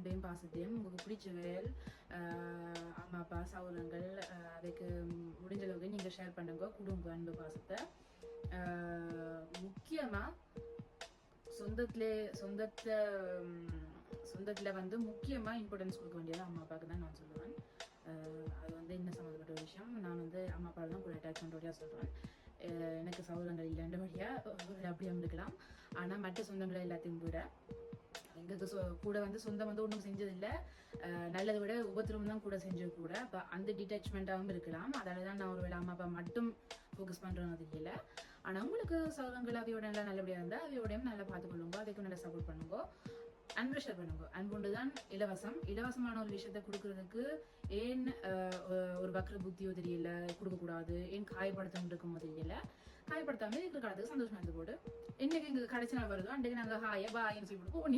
அன்பையும் பாசத்தையும் உங்களுக்கு பிடிச்ச வேல் அம்மா அப்பா சகோதரங்கள் அதுக்கு முடிஞ்ச அளவுக்கு நீங்கள் ஷேர் பண்ணுங்க குடும்ப அன்பு பாசத்தை. முக்கியமாக சொந்தத்துல வந்து முக்கியமாக இம்பார்ட்டன்ஸ் கொடுக்க வேண்டியது அம்மா அப்பாவுக்கு தான் நான் சொல்லுவேன். அது வந்து என்ன சம்மந்தப்பட்ட ஒரு விஷயம். நான் வந்து அம்மா அப்பா தான் கூட அட்டாச் பண்ணுறவழியாக சொல்கிறேன். எனக்கு சகோதரங்கள் இல்லைன்றபடியாக அப்படியே இருக்கலாம். ஆனால் மற்ற சொந்தங்களை எல்லாத்தையும் கூட எங்களுக்கு கூட வந்து சொந்தம் வந்து ஒன்றும் செஞ்சதில்லை, நல்லதை விட உபத்திரமும் தான் கூட செஞ்சது கூட. அப்போ அந்த டிட்டாச்மெண்ட்டாகவும் இருக்கலாம். அதால தான் நான் ஒரு வேளை அம்மா அப்பா மட்டும் ஃபோக்கஸ் பண்ணுறது இல்லை. ஆனால் உங்களுக்கு சகோதரங்கள் அவையோட நல்லா நல்லபடியாக இருந்தால் அவையோடையும் நல்லா பார்த்துக்கொள்ளுங்க, அதுக்கும் நல்லா சப்போர்ட் பண்ணுங்க, அன்பு ஷேர் பண்ணுங்க. அன்புண்டு தான் இலவசமான ஒரு விஷயத்த கொடுக்கறதுக்கு ஏன் ஒரு வக்ர புத்தியோ தெரியல கொடுக்கக்கூடாது, ஏன் காயப்படுத்தணும் இருக்குமோ தெரியல. காயப்படுத்தாம இருக்கிற காலத்துக்கு சந்தோஷமா இருந்து போடு. இன்னைக்கு இங்க கடைசி நாள் வருதோ அன்றைக்கு நாங்கள் ஹாய பாயின்னு சொல்லி கொடுப்போம்.